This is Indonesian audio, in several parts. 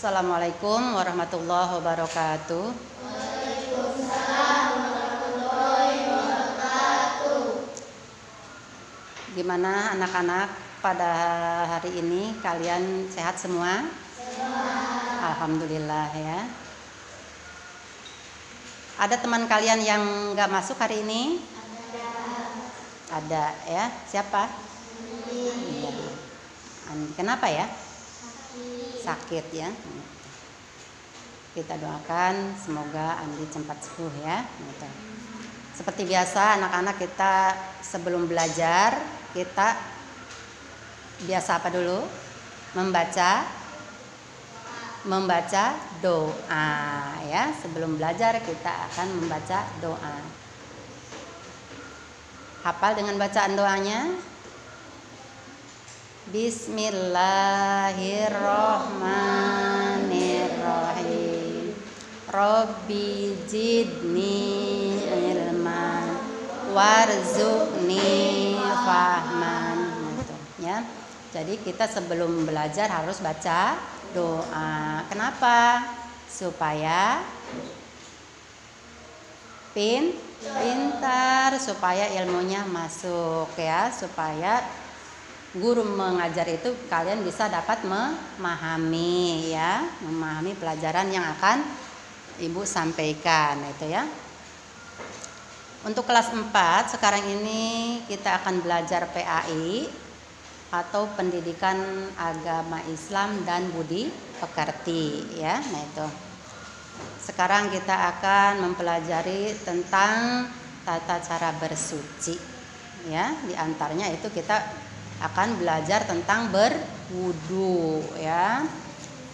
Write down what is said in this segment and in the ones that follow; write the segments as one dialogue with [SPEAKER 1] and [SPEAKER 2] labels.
[SPEAKER 1] Assalamualaikum warahmatullahi wabarakatuh.
[SPEAKER 2] Waalaikumsalam warahmatullahi wabarakatuh.
[SPEAKER 1] Gimana anak-anak pada hari ini? Kalian sehat semua?
[SPEAKER 2] Sehat.
[SPEAKER 1] Alhamdulillah ya. Ada teman kalian yang nggak masuk hari ini? Ada ya. Siapa? Iya. Kenapa ya? Sakit ya. Kita doakan semoga Andi cepat sembuh ya. Seperti biasa anak-anak, kita sebelum belajar kita biasa apa dulu? Membaca doa ya. Sebelum belajar kita akan membaca doa. Hafal dengan bacaan doanya? Bismillahirrahmanirrahim. Rabbi zidni ilman warzuqni fahman. Ya. Jadi kita sebelum belajar harus baca doa. Kenapa? Supaya pintar, supaya ilmunya masuk ya, supaya guru mengajar itu kalian bisa dapat memahami ya, memahami pelajaran yang akan ibu sampaikan itu ya. Untuk kelas 4 sekarang ini kita akan belajar PAI atau Pendidikan Agama Islam dan Budi Pekerti ya. Nah itu. Sekarang kita akan mempelajari tentang tata cara bersuci ya. Di antaranya itu kita akan belajar tentang berwudu ya.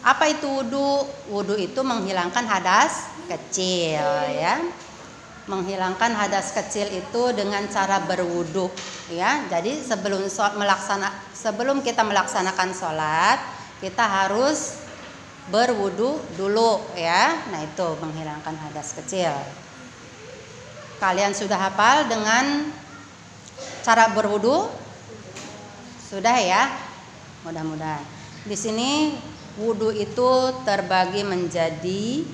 [SPEAKER 1] Apa itu wudu? Wudu itu menghilangkan hadas kecil ya. Menghilangkan hadas kecil itu dengan cara berwudu ya. Jadi sebelum kita melaksanakan sholat, kita harus berwudu dulu ya. Nah itu menghilangkan hadas kecil. Kalian sudah hafal dengan cara berwudu? Sudah ya? Mudah-mudahan. Di sini wudu itu terbagi menjadi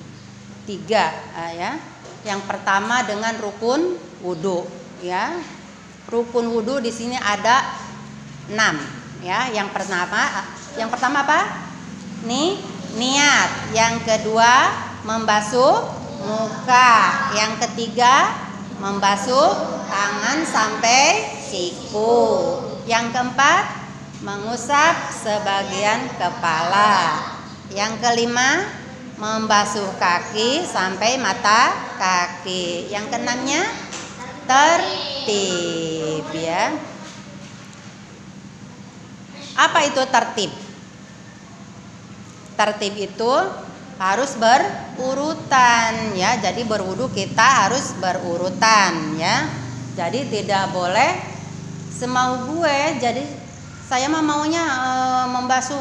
[SPEAKER 1] 3 ya. Yang pertama dengan rukun wudu ya. Rukun wudu di sini ada 6 ya. Yang pertama apa? Niat. Yang kedua membasuh muka. Yang ketiga membasuh tangan sampai siku. Yang keempat mengusap sebagian kepala. Yang kelima membasuh kaki sampai mata kaki. Yang keenamnya tertib ya. Apa itu tertib? Tertib itu harus berurutan ya. Jadi berwudu kita harus berurutan ya. Jadi tidak boleh semau gue, jadi saya maunya membasuh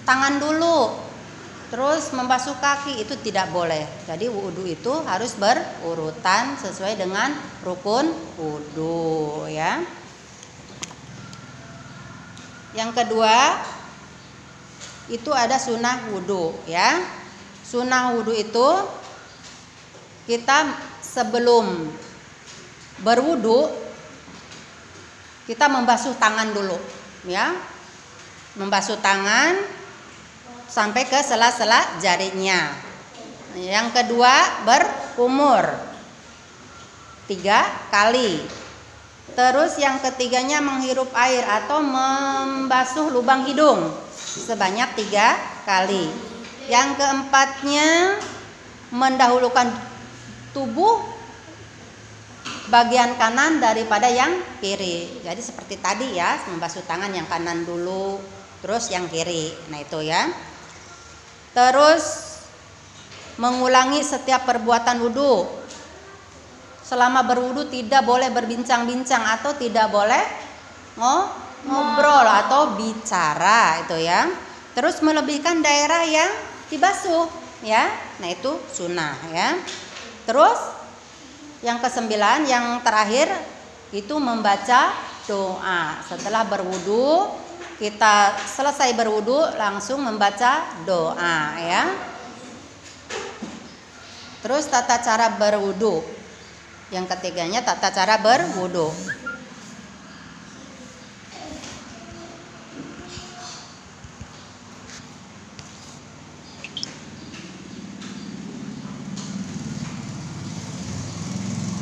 [SPEAKER 1] tangan dulu terus membasuh kaki, itu tidak boleh. Jadi wudu itu harus berurutan sesuai dengan rukun wudu ya. Yang kedua itu ada sunnah wudu ya. Sunnah wudu itu kita sebelum berwudu kita membasuh tangan dulu ya. Membasuh tangan sampai ke sela-sela jarinya. Yang kedua berkumur 3 kali. Terus yang ketiganya menghirup air atau membasuh lubang hidung sebanyak 3 kali. Yang keempatnya mendahulukan tubuh bagian kanan daripada yang kiri. Jadi seperti tadi ya, membasuh tangan yang kanan dulu, terus yang kiri. Nah itu ya. Terus mengulangi setiap perbuatan wudu. Selama berwudu tidak boleh berbincang-bincang atau tidak boleh ngobrol atau bicara itu ya. Terus melebihkan daerah yang dibasuh ya. Nah itu sunnah ya. Terus yang ke-9, yang terakhir itu membaca doa. Setelah berwudu kita selesai berwudu langsung membaca doa ya. Terus tata cara berwudu. Yang ketiganya tata cara berwudu.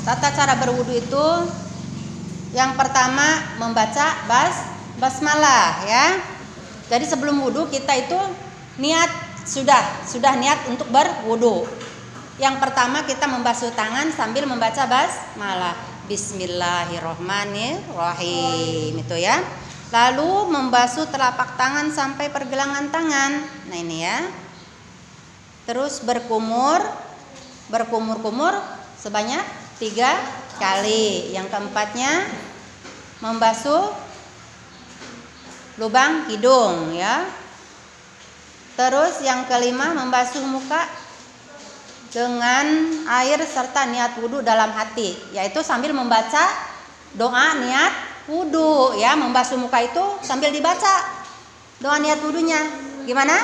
[SPEAKER 1] Tata cara berwudu itu yang pertama membaca basmalah ya. Jadi sebelum wudu kita itu niat sudah niat untuk berwudu. Yang pertama kita membasuh tangan sambil membaca basmalah. Bismillahirrohmanirrohim itu ya. Lalu membasuh telapak tangan sampai pergelangan tangan. Nah ini ya. Terus berkumur sebanyak 3 kali. Yang keempatnya membasuh lubang hidung ya. Terus yang kelima membasuh muka dengan air serta niat wudhu dalam hati, yaitu sambil membaca doa niat wudhu ya. Membasuh muka itu sambil dibaca doa niat wudhunya. Gimana?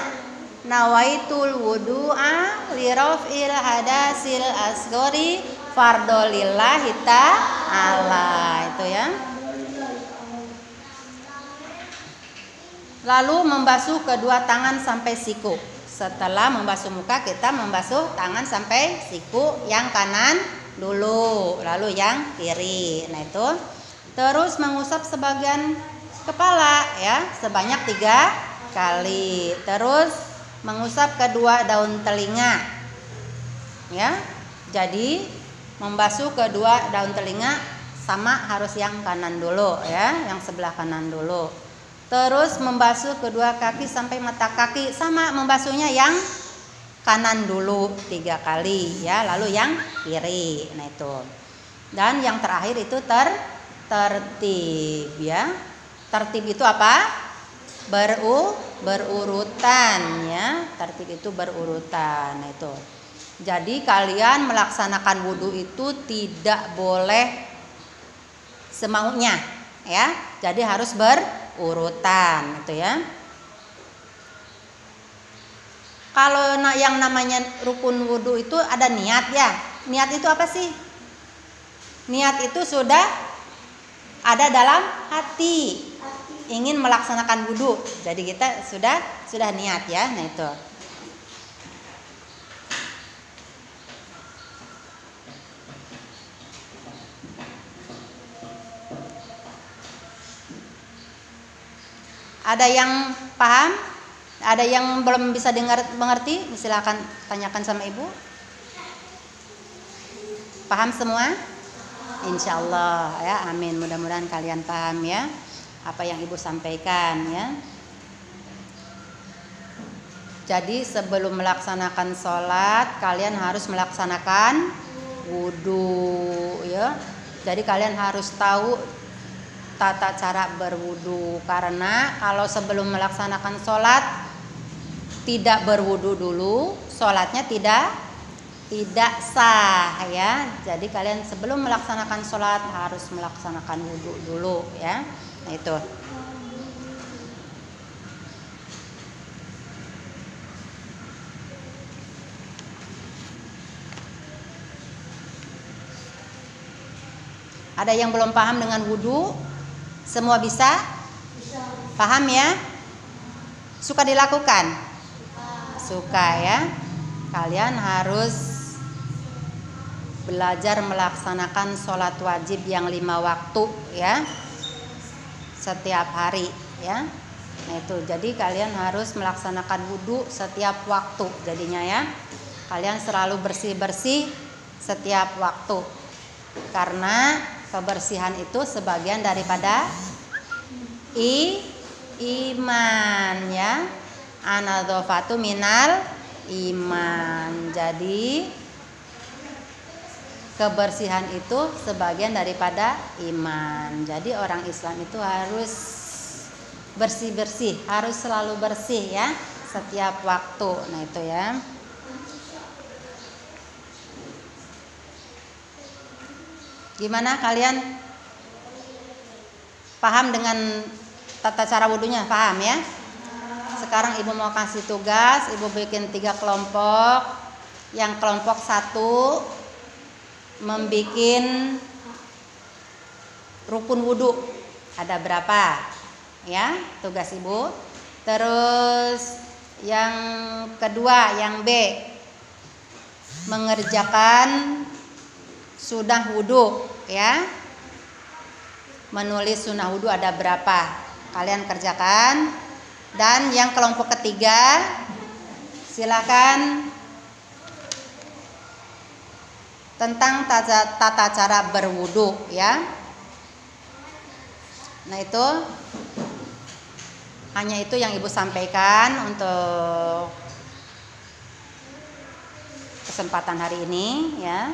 [SPEAKER 1] Nawaitul wudu'a li raf'il hadasil asghari fardolillahi ta'ala itu ya. Lalu membasuh kedua tangan sampai siku. Setelah membasuh muka kita membasuh tangan sampai siku yang kanan dulu, lalu yang kiri. Nah itu. Terus mengusap sebagian kepala ya sebanyak 3 kali. Terus mengusap kedua daun telinga ya. Jadi membasuh kedua daun telinga sama harus yang kanan dulu ya, yang sebelah kanan dulu. Terus membasuh kedua kaki sampai mata kaki, sama membasuhnya yang kanan dulu 3 kali ya, lalu yang kiri. Nah itu. Dan yang terakhir itu tertib ya. Tertib itu apa? Berurutan ya. Tertib itu berurutan. Nah itu. Jadi kalian melaksanakan wudhu itu tidak boleh semaunya ya. Jadi harus berurutan itu ya. Kalau yang namanya rukun wudhu itu ada niat ya. Niat itu apa sih? Niat itu sudah ada dalam hati, ingin melaksanakan wudhu. Jadi kita sudah niat ya. Nah itu. Ada yang paham? Ada yang belum bisa mengerti? Silakan tanyakan sama ibu. Paham semua? Insya Allah ya, amin. Mudah-mudahan kalian paham ya apa yang ibu sampaikan ya. Jadi sebelum melaksanakan sholat kalian harus melaksanakan wudhu ya. Jadi kalian harus tahu tata cara berwudu, karena kalau sebelum melaksanakan sholat tidak berwudu dulu, sholatnya tidak sah ya. Jadi kalian sebelum melaksanakan sholat harus melaksanakan wudu dulu ya. Nah itu. Ada yang belum paham dengan wudu? Semua bisa? Paham ya? Suka dilakukan? Suka ya. Kalian harus belajar melaksanakan sholat wajib yang 5 waktu ya, setiap hari ya. Nah itu, jadi kalian harus melaksanakan wudhu setiap waktu jadinya ya. Kalian selalu bersih-bersih setiap waktu, karena kebersihan itu sebagian daripada iman ya. An-nadhafatu minal iman. Jadi kebersihan itu sebagian daripada iman. Jadi orang Islam itu harus bersih-bersih, harus selalu bersih ya setiap waktu. Nah itu ya. Gimana kalian paham dengan tata cara wudhunya, paham ya? Sekarang ibu mau kasih tugas, ibu bikin 3 kelompok. Yang kelompok 1 membikin rukun wudhu. Ada berapa? Ya, tugas ibu. Terus yang kedua, yang B, mengerjakan sunah wudhu, ya. Menulis sunah wudhu ada berapa? Kalian kerjakan. Dan yang kelompok ketiga, silakan tentang tata cara berwudhu, ya. Nah, itu hanya itu yang ibu sampaikan untuk kesempatan hari ini, ya.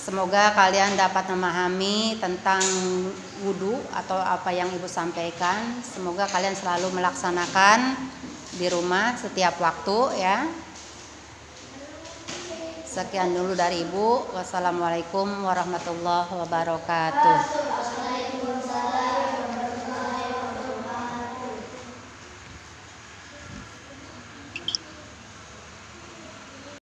[SPEAKER 1] Semoga kalian dapat memahami tentang wudhu atau apa yang ibu sampaikan. Semoga kalian selalu melaksanakan di rumah setiap waktu, ya. Sekian dulu dari ibu. Wassalamualaikum warahmatullahi wabarakatuh.
[SPEAKER 2] Waalaikumsalam.